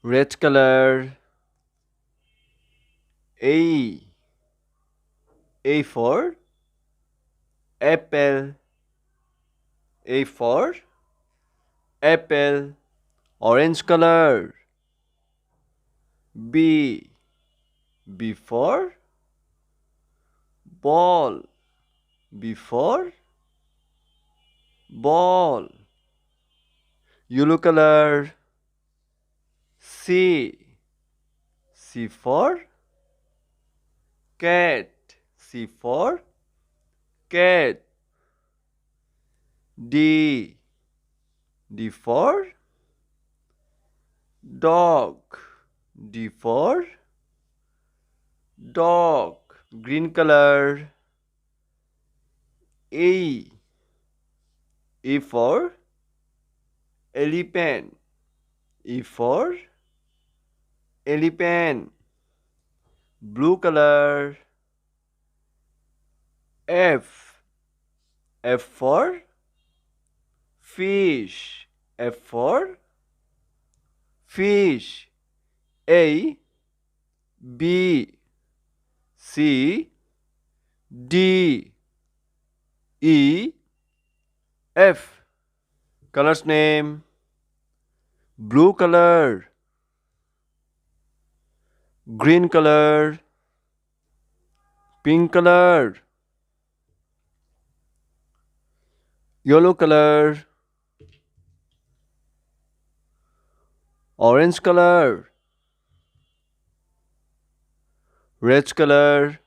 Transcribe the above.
red color. A. A for apple. A for apple. Orange color. B. B for ball. B for ball. Yellow color. C. C for cat. C for cat. D. D for dog. D for dog. Green color. A. A for elephant. E for elephant. Blue color. F. F for fish. F for fish. A. B. C. D. E. F. Colors name. Blue color, green color, pink color, yellow color, orange color, red color,